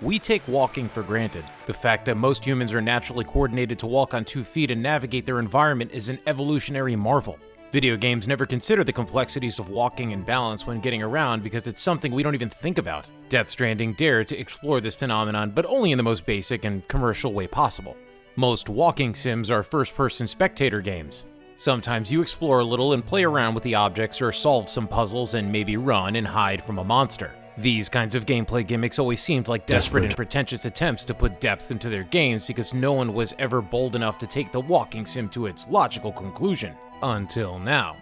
We take walking for granted. The fact that most humans are naturally coordinated to walk on 2 feet and navigate their environment is an evolutionary marvel. Video games never consider the complexities of walking and balance when getting around because it's something we don't even think about. Death Stranding dared to explore this phenomenon, but only in the most basic and commercial way possible. Most walking sims are first-person spectator games. Sometimes you explore a little and play around with the objects or solve some puzzles and maybe run and hide from a monster. These kinds of gameplay gimmicks always seemed like desperate and pretentious attempts to put depth into their games because no one was ever bold enough to take the walking sim to its logical conclusion. Until now.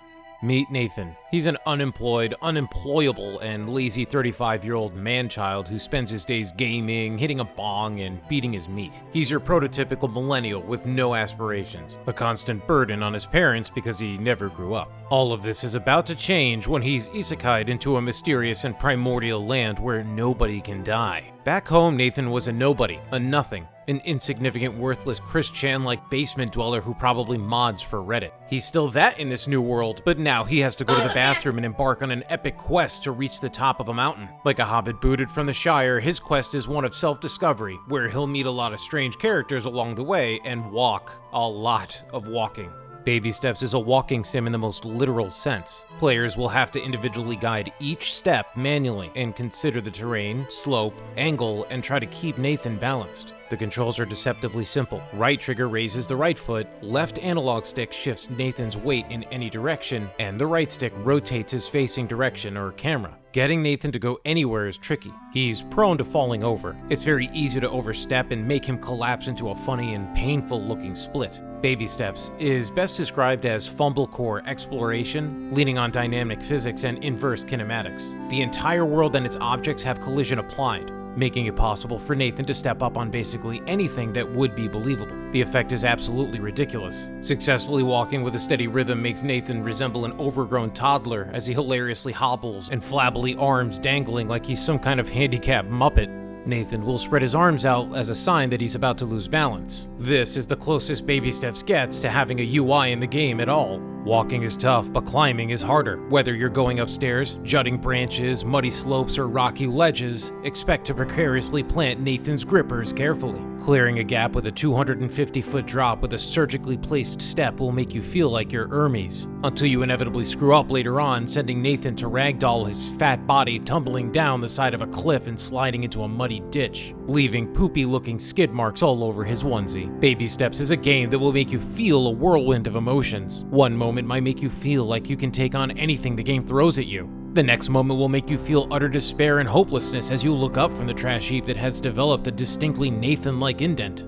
Meet Nathan. He's an unemployed, unemployable, and lazy 35-year-old man-child who spends his days gaming, hitting a bong, and beating his meat. He's your prototypical millennial with no aspirations, a constant burden on his parents because he never grew up. All of this is about to change when he's isekai'd into a mysterious and primordial land where nobody can die. Back home, Nathan was a nobody, a nothing. An insignificant, worthless Chris Chan-like basement dweller who probably mods for Reddit. He's still that in this new world, but now he has to go to the bathroom and embark on an epic quest to reach the top of a mountain. Like a hobbit booted from the Shire, his quest is one of self-discovery, where he'll meet a lot of strange characters along the way and walk a lot of walking. Baby Steps is a walking sim in the most literal sense. Players will have to individually guide each step manually and consider the terrain, slope, angle, and try to keep Nathan balanced. The controls are deceptively simple. Right trigger raises the right foot, left analog stick shifts Nathan's weight in any direction, and the right stick rotates his facing direction or camera. Getting Nathan to go anywhere is tricky. He's prone to falling over. It's very easy to overstep and make him collapse into a funny and painful looking split. Baby Steps is best described as Fumblecore exploration, leaning on dynamic physics and inverse kinematics. The entire world and its objects have collision applied, making it possible for Nathan to step up on basically anything that would be believable. The effect is absolutely ridiculous. Successfully walking with a steady rhythm makes Nathan resemble an overgrown toddler as he hilariously hobbles and flabbily arms dangling like he's some kind of handicapped Muppet. Nathan will spread his arms out as a sign that he's about to lose balance. This is the closest Baby Steps gets to having a UI in the game at all. Walking is tough, but climbing is harder. Whether you're going upstairs, jutting branches, muddy slopes, or rocky ledges, expect to precariously plant Nathan's grippers carefully. Clearing a gap with a 250-foot drop with a surgically placed step will make you feel like you're Hermes, until you inevitably screw up later on, sending Nathan to ragdoll his fat body tumbling down the side of a cliff and sliding into a muddy ditch, leaving poopy-looking skid marks all over his onesie. Baby Steps is a game that will make you feel a whirlwind of emotions. One moment might make you feel like you can take on anything the game throws at you. The next moment will make you feel utter despair and hopelessness as you look up from the trash heap that has developed a distinctly Nathan-like indent.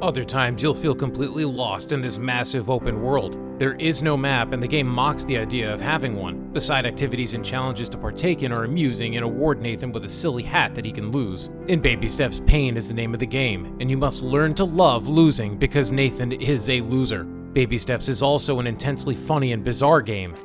Other times you'll feel completely lost in this massive open world. There is no map and the game mocks the idea of having one. The side activities and challenges to partake in are amusing and award Nathan with a silly hat that he can lose. In Baby Steps, pain is the name of the game, and you must learn to love losing because Nathan is a loser. Baby Steps is also an intensely funny and bizarre game.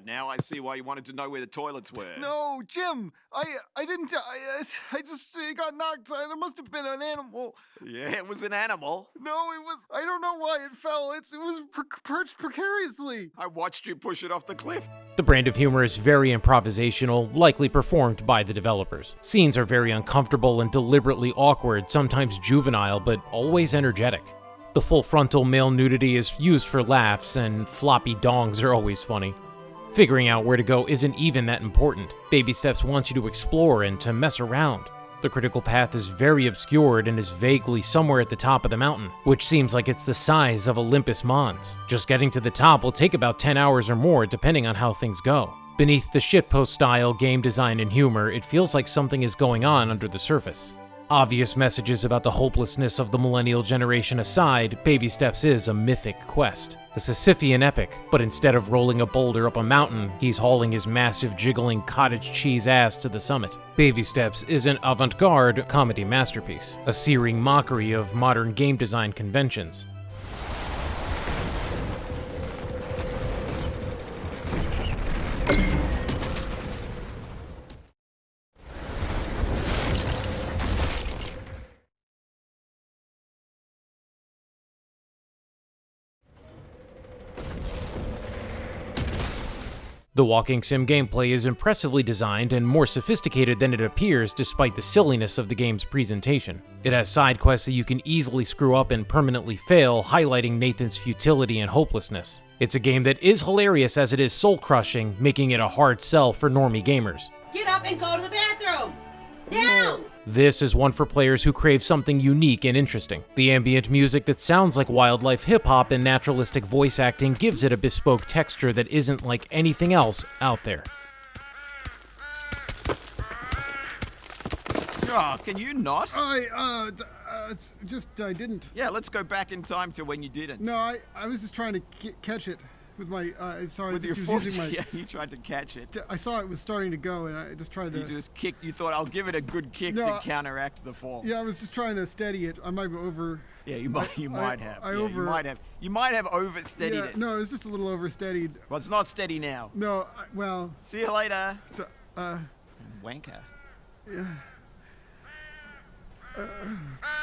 Now I see why you wanted to know where the toilets were. No, Jim, I didn't, I just got knocked. There must have been an animal. Yeah, it was an animal. No, it was, I don't know why it fell. It was perched precariously. I watched you push it off the cliff. The brand of humor is very improvisational, likely performed by the developers. Scenes are very uncomfortable and deliberately awkward, sometimes juvenile, but always energetic. The full frontal male nudity is used for laughs, and floppy dongs are always funny. Figuring out where to go isn't even that important. Baby Steps wants you to explore and to mess around. The critical path is very obscured and is vaguely somewhere at the top of the mountain, which seems like it's the size of Olympus Mons. Just getting to the top will take about 10 hours or more depending on how things go. Beneath the shitpost style game design and humor, it feels like something is going on under the surface. Obvious messages about the hopelessness of the millennial generation aside, Baby Steps is a mythic quest. A Sisyphean epic, but instead of rolling a boulder up a mountain, he's hauling his massive jiggling cottage cheese ass to the summit. Baby Steps is an avant-garde comedy masterpiece, a searing mockery of modern game design conventions. The walking sim gameplay is impressively designed and more sophisticated than it appears despite the silliness of the game's presentation. It has side quests that you can easily screw up and permanently fail, highlighting Nathan's futility and hopelessness. It's a game that is hilarious as it is soul-crushing, making it a hard sell for normie gamers. Get up and go to the bathroom! Now! This is one for players who crave something unique and interesting. The ambient music that sounds like wildlife hip-hop and naturalistic voice acting gives it a bespoke texture that isn't like anything else out there. Oh, can you not? It's just, I didn't. Yeah, let's go back in time to when you didn't. No, I was just trying to catch it with my, sorry. With your just foot, using my, yeah, you tried to catch it. I saw it was starting to go, and I just tried to. You just kicked, you thought, I'll give it a good kick to counteract the fall. Yeah, I was just trying to steady it. I might be over. Yeah, you might have. You might have. You might have oversteadied it. No, it was just a little oversteadied. Well, it's not steady now. No, well. See you later. Wanker. Yeah. Yeah.